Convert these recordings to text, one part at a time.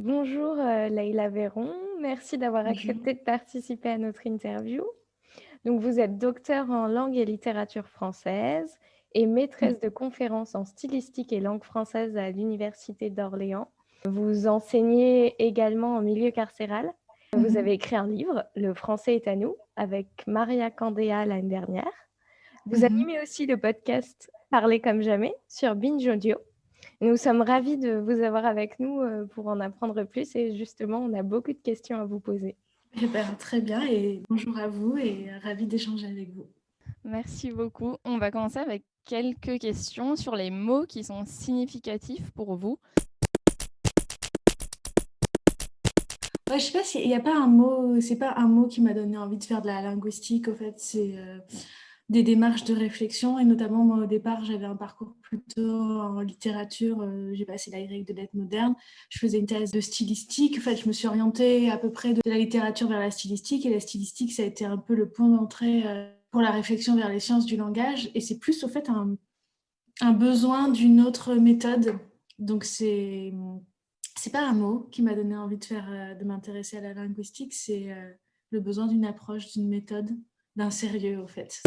Bonjour Leïla Véron, merci d'avoir Bonjour. accepté de participer à notre interview. Donc, vous êtes docteur en langue et littérature française et Oui. maîtresse de conférences en stylistique et langue française à l'Université d'Orléans. Vous enseignez également en milieu carcéral. Vous avez Mhm. écrit un livre, Le français est à nous, avec Maria Candéa l'année dernière. Vous Mhm. animez aussi le podcast Parler comme jamais sur Binge Audio. Nous sommes ravis de vous avoir avec nous pour en apprendre plus et justement, on a beaucoup de questions à vous poser. Eh ben, très bien et bonjour à vous et ravie d'échanger avec vous. Merci beaucoup. On va commencer avec quelques questions sur les mots qui sont significatifs pour vous. Ouais, je sais pas s'il n'y a pas un mot, c'est pas un mot qui m'a donné envie de faire de la linguistique. Au fait, c'est des démarches de réflexion et notamment moi au départ, j'avais un parcours plutôt en littérature. J'ai passé la Y de lettres modernes. Je faisais une thèse de stylistique. En fait, je me suis orientée à peu près de la littérature vers la stylistique et la stylistique, ça a été un peu le pont d'entrée pour la réflexion vers les sciences du langage. Et c'est plus au fait un besoin d'une autre méthode. Donc c'est pas un mot qui m'a donné envie de m'intéresser à la linguistique, c'est le besoin d'une approche, d'une méthode, d'un sérieux au fait.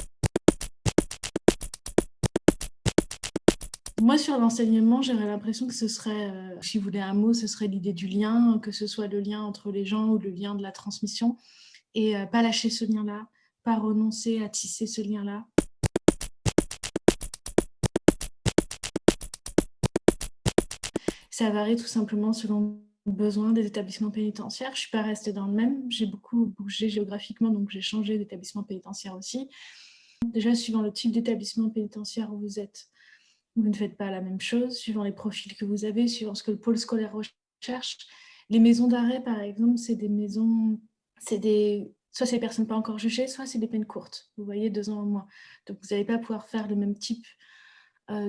Moi, sur l'enseignement, j'aurais l'impression que ce serait, si vous voulez un mot, ce serait l'idée du lien, que ce soit le lien entre les gens ou le lien de la transmission, et pas lâcher ce lien-là, pas renoncer à tisser ce lien-là. Ça varie tout simplement selon le besoin des établissements pénitentiaires. Je ne suis pas restée dans le même. J'ai beaucoup bougé géographiquement, donc j'ai changé d'établissement pénitentiaire aussi. Déjà, suivant le type d'établissement pénitentiaire où vous êtes, vous ne faites pas la même chose, suivant les profils que vous avez, suivant ce que le pôle scolaire recherche. Les maisons d'arrêt, par exemple, c'est des maisons, soit c'est des personnes pas encore jugées, soit c'est des peines courtes. Vous voyez, 2 ans au moins. Donc, vous n'allez pas pouvoir faire le même type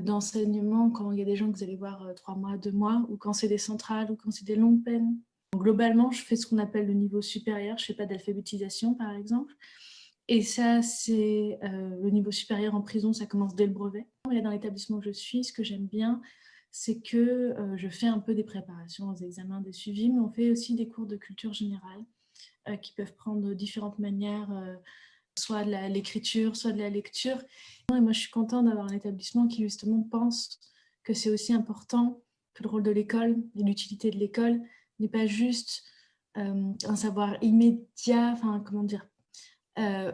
d'enseignement quand il y a des gens que vous allez voir 3 mois, 2 mois, ou quand c'est des centrales, ou quand c'est des longues peines. Donc, globalement, je fais ce qu'on appelle le niveau supérieur. Je ne fais pas d'alphabétisation, par exemple. Et ça, c'est le niveau supérieur en prison, ça commence dès le brevet. Et dans l'établissement où je suis, ce que j'aime bien, c'est que je fais un peu des préparations aux examens, des suivis, mais on fait aussi des cours de culture générale qui peuvent prendre différentes manières, soit de l'écriture, soit de la lecture. Et moi, je suis contente d'avoir un établissement qui justement pense que c'est aussi important, que le rôle de l'école et l'utilité de l'école n'est pas juste un savoir immédiat, enfin comment dire,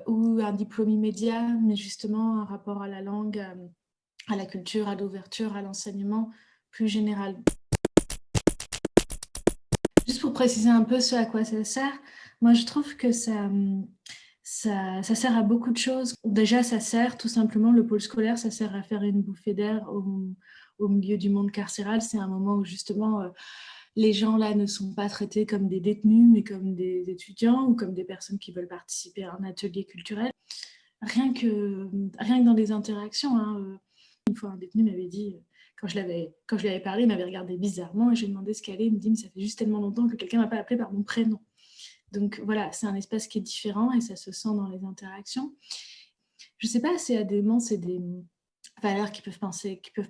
ou un diplôme immédiat, mais justement un rapport à la langue, à la culture, à l'ouverture, à l'enseignement plus général. Juste pour préciser un peu ce à quoi ça sert, moi je trouve que ça sert à beaucoup de choses. Déjà, ça sert tout simplement, le pôle scolaire, ça sert à faire une bouffée d'air au milieu du monde carcéral. C'est un moment où justement les gens là ne sont pas traités comme des détenus, mais comme des étudiants ou comme des personnes qui veulent participer à un atelier culturel. Rien que dans les interactions, hein, une fois un détenu m'avait dit, quand je lui avais parlé, il m'avait regardé bizarrement et je lui ai demandé ce qu'elle est. Il me dit, mais ça fait juste tellement longtemps que quelqu'un m'a pas appelé par mon prénom. Donc voilà, c'est un espace qui est différent et ça se sent dans les interactions. Je ne sais pas si à des moments, c'est des valeurs qui peuvent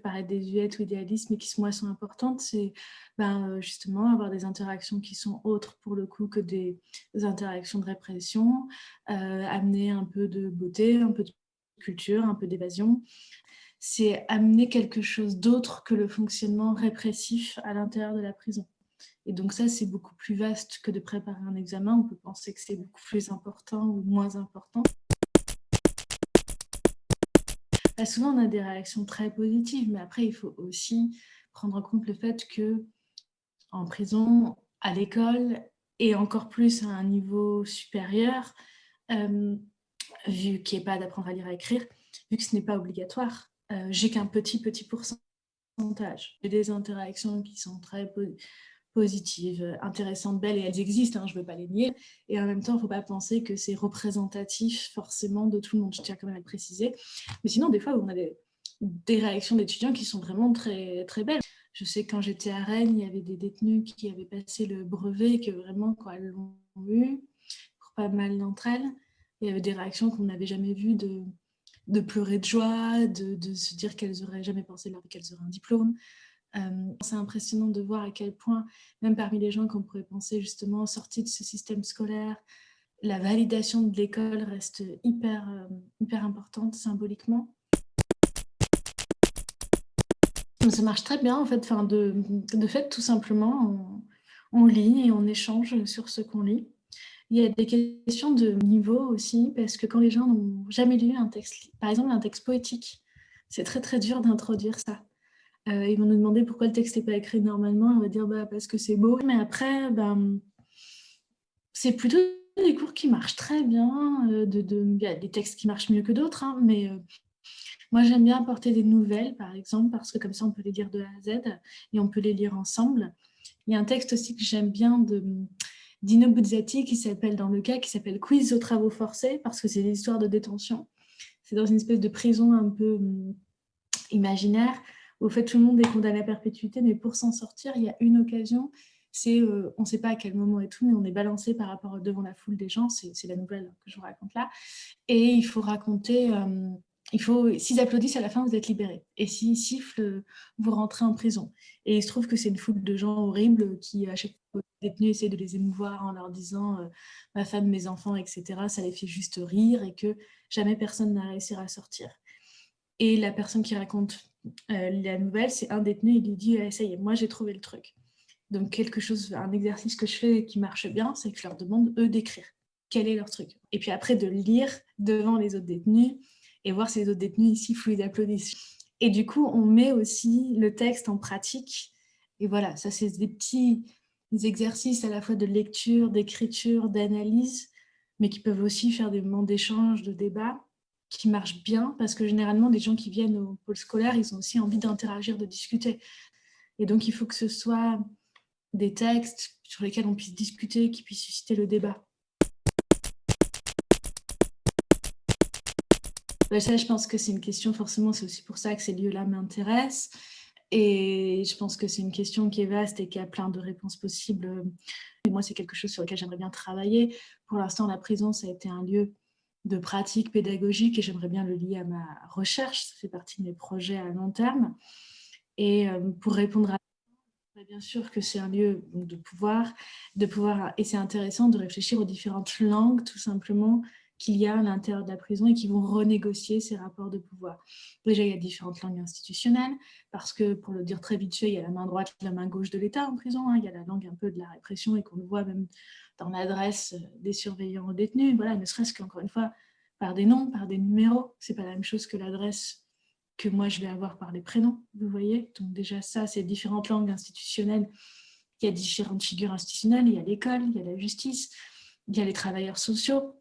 paraître désuètes ou idéalistes, mais qui moi sont importantes. C'est justement avoir des interactions qui sont autres pour le coup que des interactions de répression, amener un peu de beauté, un peu de culture, un peu d'évasion. C'est amener quelque chose d'autre que le fonctionnement répressif à l'intérieur de la prison. Et donc ça, c'est beaucoup plus vaste que de préparer un examen. On peut penser que c'est beaucoup plus important ou moins important. Souvent, on a des réactions très positives, mais après, il faut aussi prendre en compte le fait que en prison, à l'école, et encore plus à un niveau supérieur, vu qu'il n'y a pas d'apprendre à lire et à écrire, vu que ce n'est pas obligatoire, j'ai qu'un petit pourcentage. J'ai des interactions qui sont très positives, intéressantes, belles, et elles existent, hein, je ne veux pas les nier. Et en même temps, il ne faut pas penser que c'est représentatif forcément de tout le monde, je tiens quand même à le préciser. Mais sinon, des fois, on a des réactions d'étudiants qui sont vraiment très, très belles. Je sais que quand j'étais à Rennes, il y avait des détenus qui avaient passé le brevet et que vraiment, quand elles l'ont eu, pour pas mal d'entre elles, il y avait des réactions qu'on n'avait jamais vues de pleurer de joie, de se dire qu'elles n'auraient jamais pensé de leur vie qu'elles auraient un diplôme. C'est impressionnant de voir à quel point, même parmi les gens qu'on pourrait penser justement sortis de ce système scolaire, la validation de l'école reste hyper importante symboliquement. Ça marche très bien en fait, de fait tout simplement, on lit et on échange sur ce qu'on lit. Il y a des questions de niveau aussi, parce que quand les gens n'ont jamais lu un texte, par exemple un texte poétique, c'est très très dur d'introduire ça. Ils vont nous demander pourquoi le texte n'est pas écrit normalement, on va dire parce que c'est beau. Mais après, c'est plutôt des cours qui marchent très bien. Il y a des textes qui marchent mieux que d'autres, hein, mais moi j'aime bien apporter des nouvelles, par exemple, parce que comme ça on peut les lire de A à Z et on peut les lire ensemble. Il y a un texte aussi que j'aime bien d'Ino Buzzati qui s'appelle Quiz aux travaux forcés, parce que c'est des histoires de détention. C'est dans une espèce de prison un peu imaginaire, où en fait tout le monde est condamné à perpétuité, mais pour s'en sortir, il y a une occasion, c'est, on ne sait pas à quel moment et tout, mais on est balancé par rapport devant la foule des gens, c'est la nouvelle que je vous raconte là, et il faut raconter, s'ils applaudissent à la fin, vous êtes libérés, et s'ils sifflent, vous rentrez en prison. Et il se trouve que c'est une foule de gens horribles qui, à chaque fois, les détenus essaient de les émouvoir en leur disant ma femme, mes enfants, etc. Ça les fait juste rire et que jamais personne n'a réussi à sortir. Et la personne qui raconte la nouvelle, c'est un détenu, il lui dit ça y est, moi j'ai trouvé le truc. Donc un exercice que je fais qui marche bien, c'est que je leur demande, eux, d'écrire quel est leur truc. Et puis après, de lire devant les autres détenus et voir si les autres détenus ici sifflent ou ils applaudissent. Et du coup, on met aussi le texte en pratique. Et voilà, ça c'est des petits exercices à la fois de lecture, d'écriture, d'analyse, mais qui peuvent aussi faire des moments d'échange, de débat, qui marchent bien, parce que généralement, des gens qui viennent au pôle scolaire, ils ont aussi envie d'interagir, de discuter. Et donc, il faut que ce soit des textes sur lesquels on puisse discuter, qui puissent susciter le débat. Ça, je pense que c'est une question, forcément, c'est aussi pour ça que ces lieux-là m'intéressent. Et je pense que c'est une question qui est vaste et qui a plein de réponses possibles. Et moi, c'est quelque chose sur lequel j'aimerais bien travailler. Pour l'instant, la prison, ça a été un lieu de pratique pédagogique et j'aimerais bien le lier à ma recherche. Ça fait partie de mes projets à long terme. Et pour répondre à bien sûr que c'est un lieu de pouvoir, et c'est intéressant de réfléchir aux différentes langues, tout simplement, qu'il y a à l'intérieur de la prison et qui vont renégocier ces rapports de pouvoir. Déjà, il y a différentes langues institutionnelles, parce que, pour le dire très vite fait, il y a la main droite et la main gauche de l'État en prison, hein. Il y a la langue un peu de la répression et qu'on le voit même dans l'adresse des surveillants aux détenus, voilà, ne serait-ce qu'encore une fois, par des noms, par des numéros. C'est pas la même chose que l'adresse que moi je vais avoir par les prénoms, vous voyez. Donc déjà ça, c'est différentes langues institutionnelles. Il y a différentes figures institutionnelles, il y a l'école, il y a la justice, il y a les travailleurs sociaux,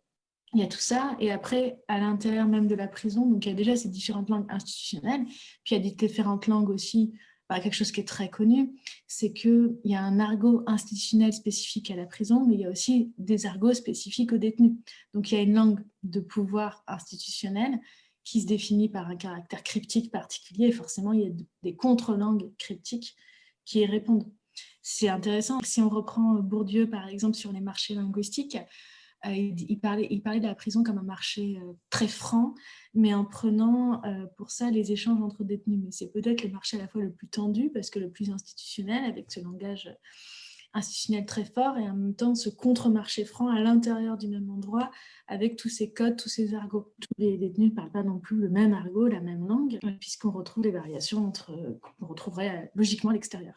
il y a tout ça. Et après, à l'intérieur même de la prison, donc il y a déjà ces différentes langues institutionnelles, puis il y a des différentes langues aussi. Quelque chose qui est très connu, c'est qu'il y a un argot institutionnel spécifique à la prison, mais il y a aussi des argots spécifiques aux détenus. Donc il y a une langue de pouvoir institutionnel qui se définit par un caractère cryptique particulier, et forcément il y a des contre-langues cryptiques qui y répondent. C'est intéressant. Si on reprend Bourdieu, par exemple, sur les marchés linguistiques, il parlait de la prison comme un marché très franc, mais en prenant pour ça les échanges entre détenus. Mais c'est peut-être le marché à la fois le plus tendu, parce que le plus institutionnel, avec ce langage institutionnel très fort, et en même temps ce contre-marché franc à l'intérieur du même endroit, avec tous ces codes, tous ces argots. Tous les détenus ne parlent pas non plus le même argot, la même langue, puisqu'on retrouve des variations qu'on retrouverait logiquement à l'extérieur.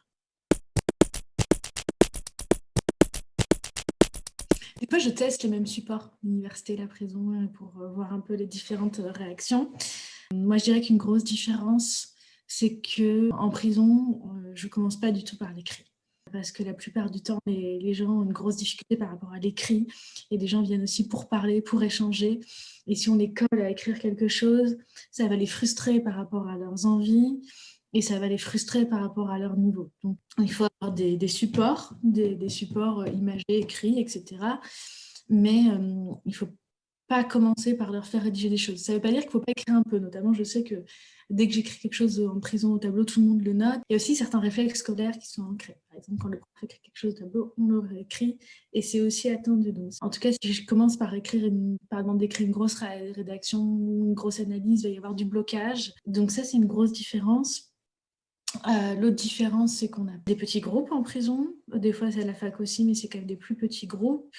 Des fois, je teste les mêmes supports, l'université et la prison, pour voir un peu les différentes réactions. Moi, je dirais qu'une grosse différence, c'est qu'en prison, je ne commence pas du tout par l'écrit. Parce que la plupart du temps, les gens ont une grosse difficulté par rapport à l'écrit. Et des gens viennent aussi pour parler, pour échanger. Et si on les colle à écrire quelque chose, ça va les frustrer par rapport à leurs envies. Et ça va les frustrer par rapport à leur niveau. Donc, il faut avoir des supports, des supports imagés, écrits, etc. Mais il ne faut pas commencer par leur faire rédiger des choses. Ça ne veut pas dire qu'il ne faut pas écrire un peu. Notamment, je sais que dès que j'écris quelque chose en prison au tableau, tout le monde le note. Il y a aussi certains réflexes scolaires qui sont ancrés. Par exemple, quand le prof écrit quelque chose au tableau, on le réécrit. Et c'est aussi attendu. Donc, en tout cas, si je commence par exemple d'écrire une grosse rédaction, une grosse analyse, il va y avoir du blocage. Donc ça, c'est une grosse différence. L'autre différence, c'est qu'on a des petits groupes en prison. Des fois, c'est à la fac aussi, mais c'est quand même des plus petits groupes.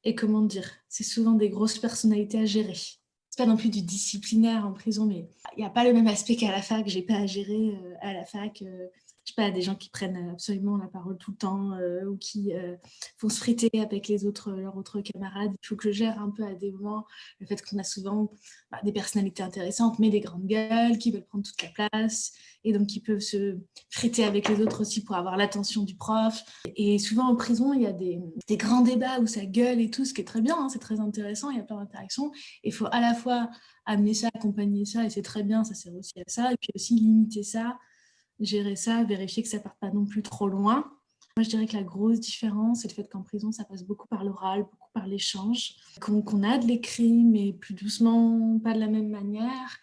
Et comment dire, c'est souvent des grosses personnalités à gérer. C'est pas non plus du disciplinaire en prison, mais il n'y a pas le même aspect qu'à la fac. J'ai pas à gérer à la fac, je sais pas, des gens qui prennent absolument la parole tout le temps ou qui vont se friter avec leurs autres camarades. Il faut que je gère un peu à des moments le fait qu'on a souvent des personnalités intéressantes, mais des grandes gueules qui veulent prendre toute la place et donc qui peuvent se friter avec les autres aussi pour avoir l'attention du prof. Et souvent en prison, il y a des grands débats où ça gueule et tout, ce qui est très bien, hein, c'est très intéressant, il y a plein d'interactions. Il faut à la fois amener ça, accompagner ça, et c'est très bien, ça sert aussi à ça, et puis aussi limiter ça, gérer ça, vérifier que ça ne parte pas non plus trop loin. Moi, je dirais que la grosse différence, c'est le fait qu'en prison, ça passe beaucoup par l'oral, beaucoup par l'échange, qu'on a de l'écrit, mais plus doucement, pas de la même manière,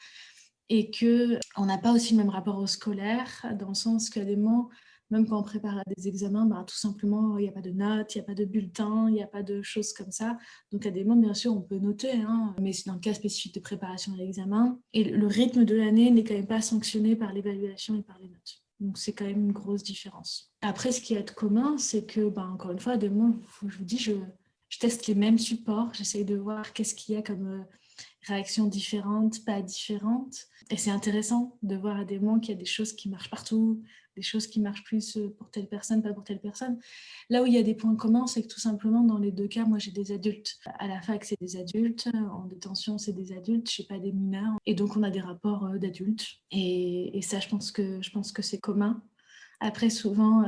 et qu'on n'a pas aussi le même rapport au scolaire, dans le sens qu'à des moments, même quand on prépare à des examens, tout simplement, il n'y a pas de notes, il n'y a pas de bulletins, il n'y a pas de choses comme ça. Donc à des moments, bien sûr, on peut noter, hein, mais c'est dans le cas spécifique de préparation à l'examen. Et le rythme de l'année n'est quand même pas sanctionné par l'évaluation et par les notes. Donc c'est quand même une grosse différence. Après, ce qui est commun, c'est que, encore une fois, à des moments, je vous dis, je teste les mêmes supports, j'essaye de voir qu'est-ce qu'il y a comme réactions différentes, pas différentes. Et c'est intéressant de voir à des moments qu'il y a des choses qui marchent partout, des choses qui marchent plus pour telle personne, pas pour telle personne. Là où il y a des points communs, c'est que tout simplement, dans les deux cas, moi, j'ai des adultes. À la fac, c'est des adultes. En détention, c'est des adultes. Je sais pas, des mineurs. Et donc, on a des rapports d'adultes. Et ça, je pense que c'est commun. Après, souvent,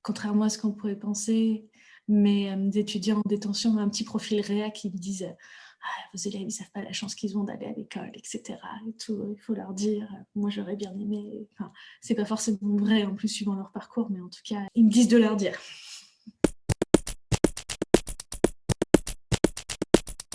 contrairement à ce qu'on pourrait penser, mes étudiants en détention ont un petit profil réac qui me disent vos élèves, ils ne savent pas la chance qu'ils ont d'aller à l'école, etc. Et tout, il faut leur dire, moi j'aurais bien aimé. Enfin, c'est pas forcément vrai en plus suivant leur parcours, mais en tout cas, ils me disent de leur dire.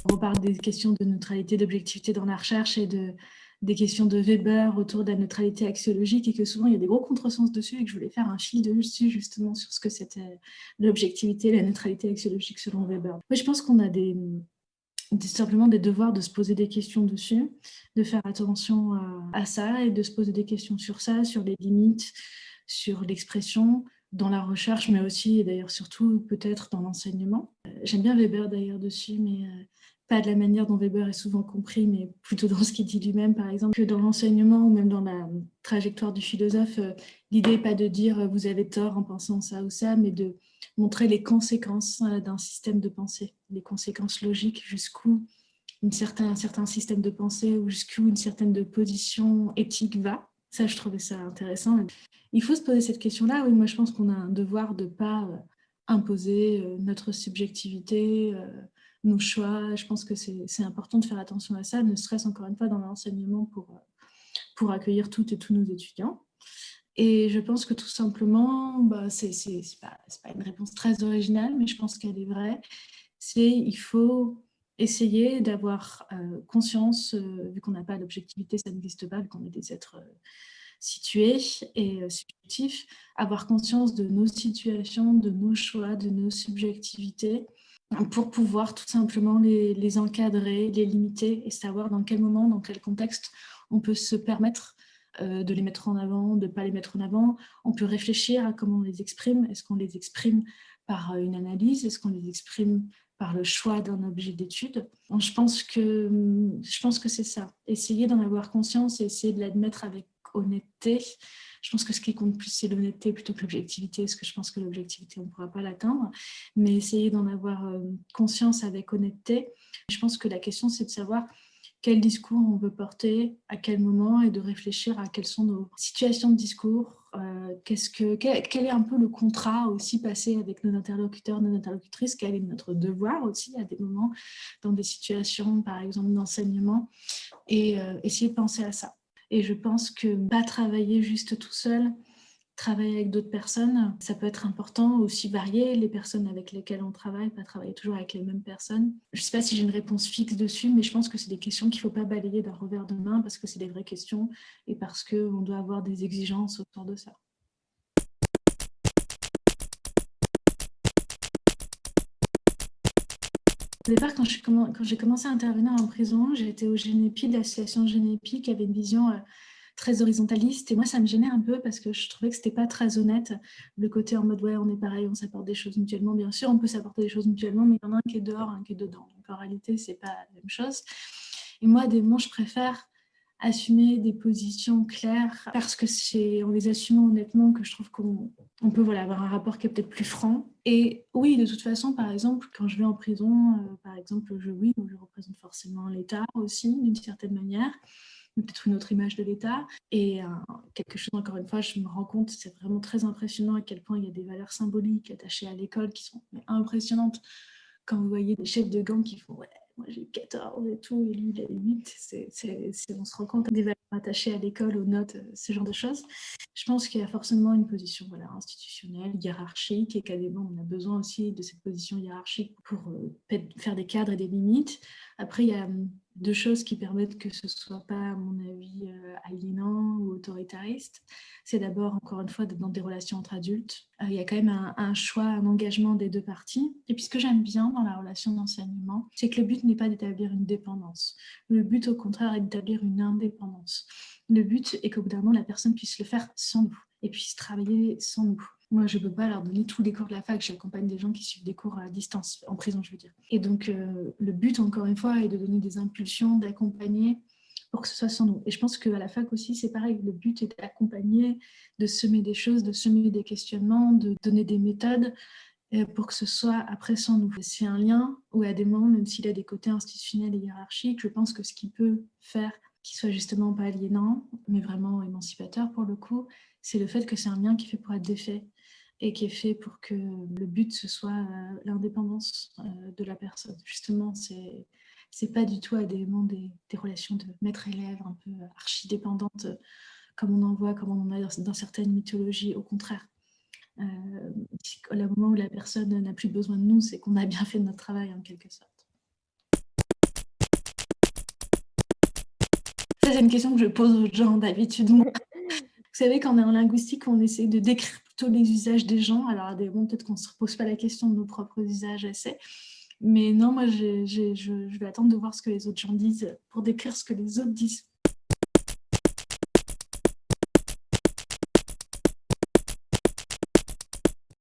On reparle des questions de neutralité, d'objectivité dans la recherche et des questions de Weber autour de la neutralité axiologique et que souvent il y a des gros contresens dessus et que je voulais faire un fil dessus justement sur ce que c'était l'objectivité et la neutralité axiologique selon Weber. Moi, je pense qu'on a simplement des devoirs de se poser des questions dessus, de faire attention à ça et de se poser des questions sur ça, sur les limites, sur l'expression, dans la recherche, mais aussi et d'ailleurs surtout peut-être dans l'enseignement. J'aime bien Weber d'ailleurs dessus, mais pas de la manière dont Weber est souvent compris, mais plutôt dans ce qu'il dit lui-même, par exemple, que dans l'enseignement ou même dans la trajectoire du philosophe, l'idée n'est pas de dire vous avez tort en pensant ça ou ça, mais de montrer les conséquences d'un système de pensée, les conséquences logiques, jusqu'où un certain système de pensée ou jusqu'où une certaine de position éthique va. Ça, je trouvais ça intéressant. Il faut se poser cette question-là. Oui, moi, je pense qu'on a un devoir de ne pas imposer notre subjectivité, nos choix. Je pense que c'est important de faire attention à ça, ne serait-ce encore une fois dans l'enseignement pour accueillir toutes et tous nos étudiants. Et je pense que tout simplement, c'est pas une réponse très originale, mais je pense qu'elle est vraie. Il faut essayer d'avoir conscience, vu qu'on n'a pas l'objectivité, ça n'existe pas, vu qu'on est des êtres situés et subjectifs, avoir conscience de nos situations, de nos choix, de nos subjectivités, pour pouvoir tout simplement les encadrer, les limiter et savoir dans quel moment, dans quel contexte on peut se permettre de les mettre en avant, de ne pas les mettre en avant. On peut réfléchir à comment on les exprime. Est-ce qu'on les exprime par une analyse? Est-ce qu'on les exprime par le choix d'un objet d'étude? Je pense que c'est ça. Essayer d'en avoir conscience et essayer de l'admettre avec honnêteté. Je pense que ce qui compte plus, c'est l'honnêteté plutôt que l'objectivité, parce que je pense que l'objectivité, on ne pourra pas l'atteindre. Mais essayer d'en avoir conscience avec honnêteté. Je pense que la question, c'est de savoir quel discours on veut porter, à quel moment, et de réfléchir à quelles sont nos situations de discours, quel est un peu le contrat aussi passé avec nos interlocuteurs, nos interlocutrices, quel est notre devoir aussi à des moments dans des situations, par exemple, d'enseignement, et essayer de penser à ça. Et je pense que pas travailler juste tout seul, travailler avec d'autres personnes, ça peut être important, aussi varier les personnes avec lesquelles on travaille, pas travailler toujours avec les mêmes personnes. Je ne sais pas si j'ai une réponse fixe dessus, mais je pense que c'est des questions qu'il ne faut pas balayer d'un revers de main parce que c'est des vraies questions et parce qu'on doit avoir des exigences autour de ça. Au départ, quand j'ai commencé à intervenir en prison, j'ai été au Génépi, l'association Génépi, qui avait une vision très horizontaliste. Et moi, ça me gênait un peu parce que je trouvais que c'était pas très honnête. Le côté en mode, ouais, on est pareil, on s'apporte des choses mutuellement. Bien sûr, on peut s'apporter des choses mutuellement, mais il y en a un qui est dehors, un qui est dedans. Donc en réalité, c'est pas la même chose. Et moi, des moments, je préfère assumer des positions claires parce que c'est en les assumant honnêtement que je trouve qu'on peut avoir un rapport qui est peut-être plus franc. Et oui, de toute façon, par exemple, quand je vais en prison, par exemple, je représente forcément l'État aussi, d'une certaine manière, peut-être une autre image de l'État. Et quelque chose, encore une fois, je me rends compte, c'est vraiment très impressionnant à quel point il y a des valeurs symboliques attachées à l'école qui sont impressionnantes. Quand vous voyez des chefs de gang qui font « ouais, moi j'ai eu 14 et tout, et lui il a eu 8 », on se rend compte des valeurs attachées à l'école, aux notes, ce genre de choses. Je pense qu'il y a forcément une position institutionnelle, hiérarchique, et qu'à des moments on a besoin aussi de cette position hiérarchique pour faire des cadres et des limites. Après, il y a deux choses qui permettent que ce ne soit pas, à mon avis, aliénant ou autoritariste. C'est d'abord, encore une fois, d'être dans des relations entre adultes. Il y a quand même un choix, un engagement des deux parties. Et puis ce que j'aime bien dans la relation d'enseignement, c'est que le but n'est pas d'établir une dépendance. Le but, au contraire, est d'établir une indépendance. Le but est qu'au bout d'un moment, la personne puisse le faire sans nous et puisse travailler sans nous. Moi, je ne peux pas leur donner tous les cours de la fac. J'accompagne des gens qui suivent des cours à distance, en prison, je veux dire. Et donc, le but, encore une fois, est de donner des impulsions, d'accompagner pour que ce soit sans nous. Et je pense qu'à la fac aussi, c'est pareil. Le but est d'accompagner, de semer des choses, de semer des questionnements, de donner des méthodes pour que ce soit après sans nous. C'est un lien où, à des moments, même s'il a des côtés institutionnels et hiérarchiques, je pense que ce qui peut faire qu'il soit justement pas aliénant, mais vraiment émancipateur pour le coup, c'est le fait que c'est un lien qui est fait pour être défait et qui est fait pour que le but, ce soit l'indépendance de la personne. Justement, c'est pas du tout à des moments des relations de maître-élève un peu archi-dépendantes, comme on en voit, comme on en a dans certaines mythologies. Au contraire, le moment où la personne n'a plus besoin de nous, c'est qu'on a bien fait notre travail en quelque sorte. Ça, c'est une question que je pose aux gens d'habitude. Vous savez, quand on est en linguistique, on essaie de décrire plutôt les usages des gens. Alors, à des moments, peut-être qu'on ne se pose pas la question de nos propres usages assez. Mais non, moi, je vais attendre de voir ce que les autres gens disent pour décrire ce que les autres disent